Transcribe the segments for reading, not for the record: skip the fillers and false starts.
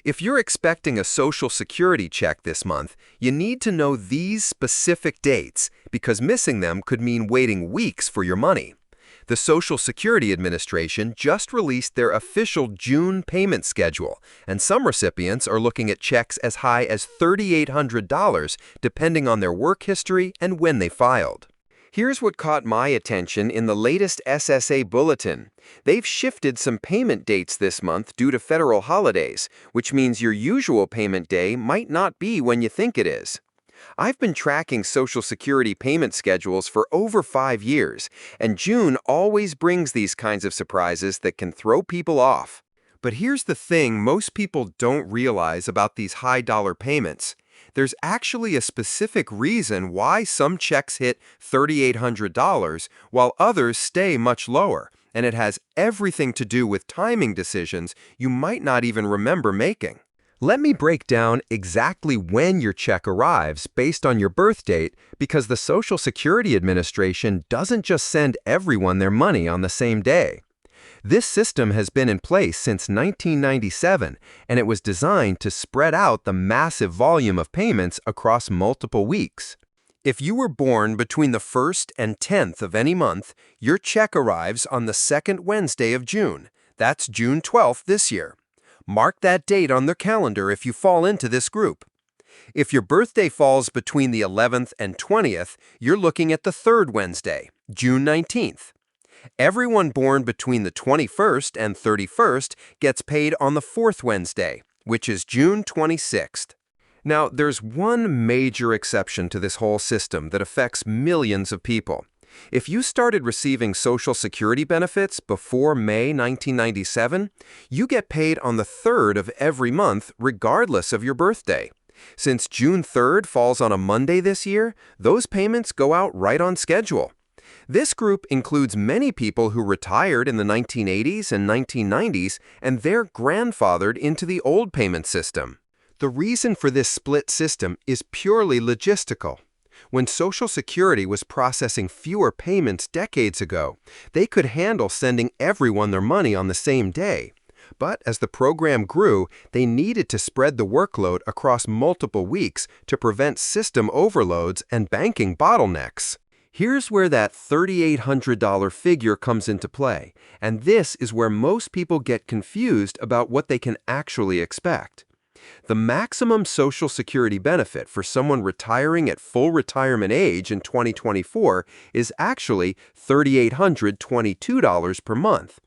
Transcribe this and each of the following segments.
If you're expecting a Social Security check this month, you need to know these specific dates because missing them could mean waiting weeks for your money. The Social Security Administration just released their official June payment schedule, and some recipients are looking at checks as high as $3,800 depending on their work history and when they filed. Here's what caught my attention in the latest SSA Bulletin. They've shifted some payment dates this month due to federal holidays, which means your usual payment day might not be when you think it is. I've been tracking Social Security payment schedules for over 5 years, and June always brings these kinds of surprises that can throw people off. But here's the thing most people don't realize about these high-dollar payments. There's actually a specific reason why some checks hit $3,800 while others stay much lower, and it has everything to do with timing decisions you might not even remember making. Let me break down exactly when your check arrives based on your birth date because the Social Security Administration doesn't just send everyone their money on the same day. This system has been in place since 1997, and it was designed to spread out the massive volume of payments across multiple weeks. If you were born between the 1st and 10th of any month, your check arrives on the second Wednesday of June. That's June 12th this year. Mark that date on the calendar if you fall into this group. If your birthday falls between the 11th and 20th, you're looking at the third Wednesday, June 19th. Everyone born between the 21st and 31st gets paid on the fourth Wednesday, which is June 26th. Now, there's one major exception to this whole system that affects millions of people. If you started receiving Social Security benefits before May 1997, you get paid on the 3rd of every month regardless of your birthday. Since June 3rd falls on a Monday this year, those payments go out right on schedule. This group includes many people who retired in the 1980s and 1990s, and they're grandfathered into the old payment system. The reason for this split system is purely logistical. When Social Security was processing fewer payments decades ago, they could handle sending everyone their money on the same day. But as the program grew, they needed to spread the workload across multiple weeks to prevent system overloads and banking bottlenecks. Here's where that $3,800 figure comes into play, and this is where most people get confused about what they can actually expect. The maximum Social Security benefit for someone retiring at full retirement age in 2024 is actually $3,822 per month.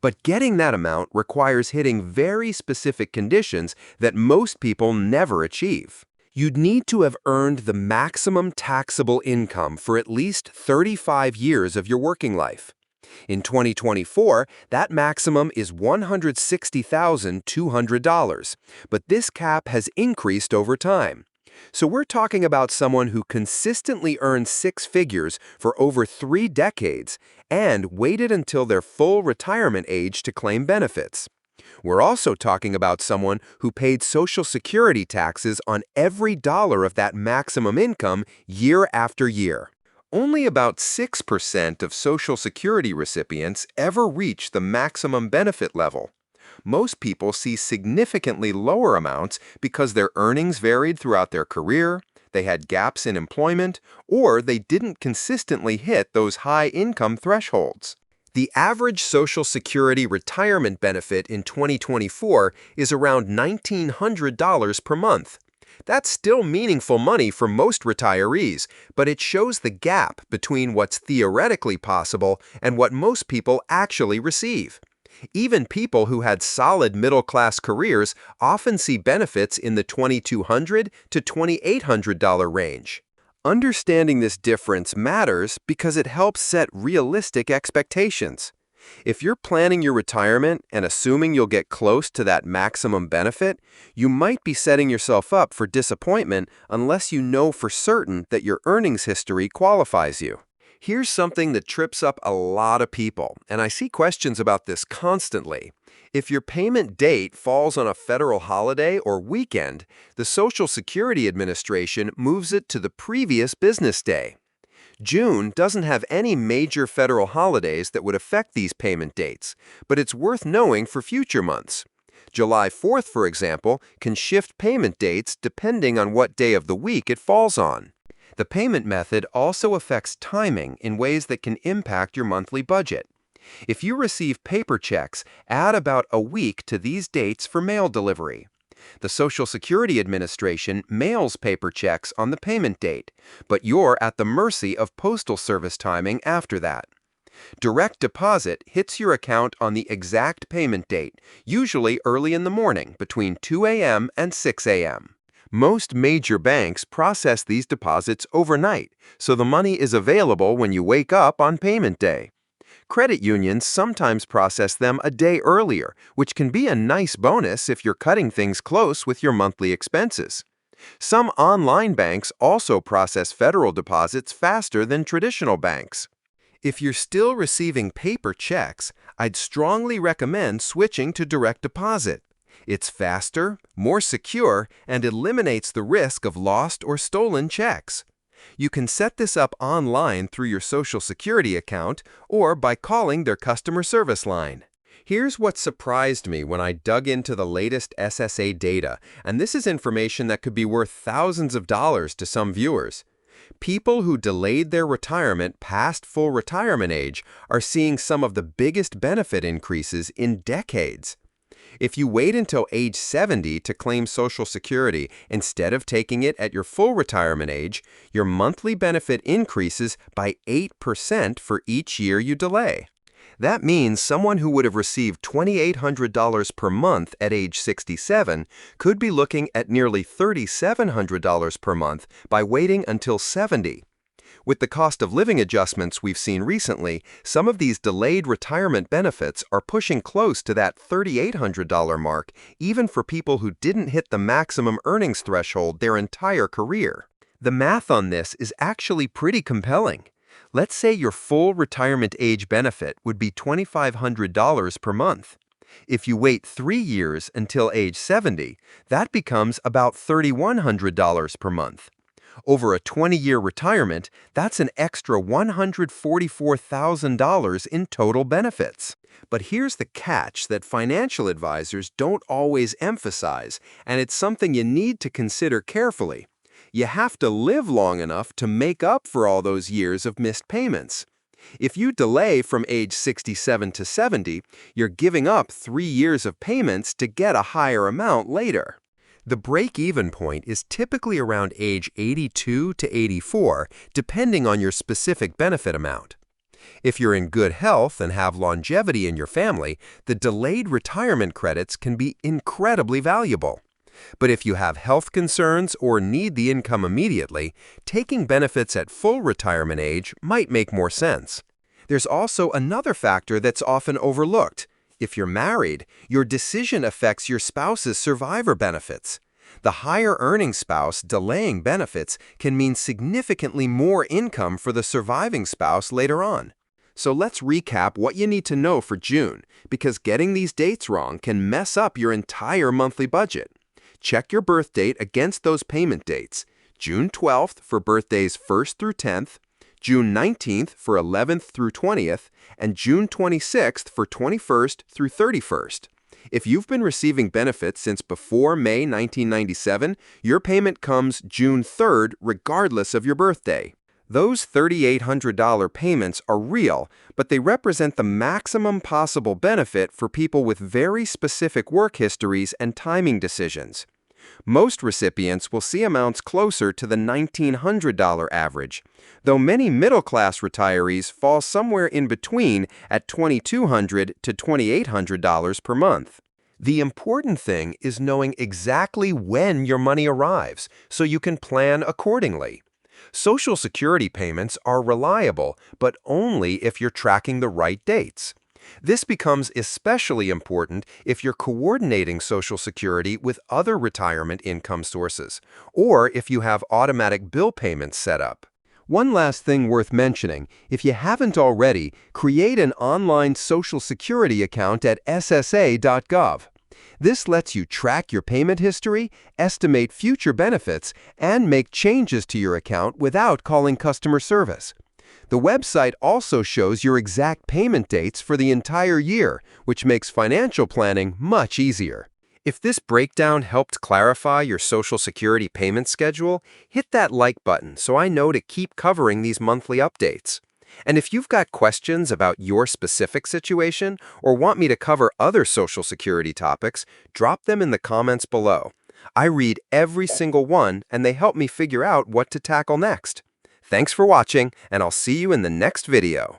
But getting that amount requires hitting very specific conditions that most people never achieve. You'd need to have earned the maximum taxable income for at least 35 years of your working life. In 2024, that maximum is $160,200, but this cap has increased over time. So we're talking about someone who consistently earned 6 figures for over 3 decades and waited until their full retirement age to claim benefits. We're also talking about someone who paid Social Security taxes on every dollar of that maximum income year after year. Only about 6% of Social Security recipients ever reach the maximum benefit level. Most people see significantly lower amounts because their earnings varied throughout their career, they had gaps in employment, or they didn't consistently hit those high income thresholds. The average Social Security retirement benefit in 2024 is around $1,900 per month. That's still meaningful money for most retirees, but it shows the gap between what's theoretically possible and what most people actually receive. Even people who had solid middle-class careers often see benefits in the $2,200 to $2,800 range. Understanding this difference matters because it helps set realistic expectations. If you're planning your retirement and assuming you'll get close to that maximum benefit, you might be setting yourself up for disappointment unless you know for certain that your earnings history qualifies you. Here's something that trips up a lot of people, and I see questions about this constantly. If your payment date falls on a federal holiday or weekend, the Social Security Administration moves it to the previous business day. June doesn't have any major federal holidays that would affect these payment dates, but it's worth knowing for future months. July 4th, for example, can shift payment dates depending on what day of the week it falls on. The payment method also affects timing in ways that can impact your monthly budget. If you receive paper checks, add about a week to these dates for mail delivery. The Social Security Administration mails paper checks on the payment date, but you're at the mercy of Postal Service timing after that. Direct deposit hits your account on the exact payment date, usually early in the morning between 2 a.m. and 6 a.m. Most major banks process these deposits overnight, so the money is available when you wake up on payment day. Credit unions sometimes process them a day earlier, which can be a nice bonus if you're cutting things close with your monthly expenses. Some online banks also process federal deposits faster than traditional banks. If you're still receiving paper checks, I'd strongly recommend switching to direct deposit. It's faster, more secure, and eliminates the risk of lost or stolen checks. You can set this up online through your Social Security account or by calling their customer service line. Here's what surprised me when I dug into the latest SSA data, and this is information that could be worth thousands of dollars to some viewers. People who delayed their retirement past full retirement age are seeing some of the biggest benefit increases in decades. If you wait until age 70 to claim Social Security instead of taking it at your full retirement age, your monthly benefit increases by 8% for each year you delay. That means someone who would have received $2,800 per month at age 67 could be looking at nearly $3,700 per month by waiting until 70. With the cost of living adjustments we've seen recently, some of these delayed retirement benefits are pushing close to that $3,800 mark, even for people who didn't hit the maximum earnings threshold their entire career. The math on this is actually pretty compelling. Let's say your full retirement age benefit would be $2,500 per month. If you wait 3 years until age 70, that becomes about $3,100 per month. Over a 20-year retirement, that's an extra $144,000 in total benefits. But here's the catch that financial advisors don't always emphasize, and it's something you need to consider carefully. You have to live long enough to make up for all those years of missed payments. If you delay from age 67 to 70, you're giving up 3 years of payments to get a higher amount later. The break-even point is typically around age 82 to 84, depending on your specific benefit amount. If you're in good health and have longevity in your family, the delayed retirement credits can be incredibly valuable. But if you have health concerns or need the income immediately, taking benefits at full retirement age might make more sense. There's also another factor that's often overlooked. If you're married, your decision affects your spouse's survivor benefits. The higher-earning spouse delaying benefits can mean significantly more income for the surviving spouse later on. So let's recap what you need to know for June, because getting these dates wrong can mess up your entire monthly budget. Check your birth date against those payment dates. June 12th for birthdays 1st through 10th, June 19th for 11th through 20th, and June 26th for 21st through 31st. If you've been receiving benefits since before May 1997, your payment comes June 3rd regardless of your birthday. Those $3,800 payments are real, but they represent the maximum possible benefit for people with very specific work histories and timing decisions. Most recipients will see amounts closer to the $1,900 average, though many middle-class retirees fall somewhere in between at $2,200 to $2,800 per month. The important thing is knowing exactly when your money arrives, so you can plan accordingly. Social Security payments are reliable, but only if you're tracking the right dates. This becomes especially important if you're coordinating Social Security with other retirement income sources, or if you have automatic bill payments set up. One last thing worth mentioning, if you haven't already, create an online Social Security account at SSA.gov. This lets you track your payment history, estimate future benefits, and make changes to your account without calling customer service. The website also shows your exact payment dates for the entire year, which makes financial planning much easier. If this breakdown helped clarify your Social Security payment schedule, hit that like button so I know to keep covering these monthly updates. And if you've got questions about your specific situation or want me to cover other Social Security topics, drop them in the comments below. I read every single one and they help me figure out what to tackle next. Thanks for watching, and I'll see you in the next video.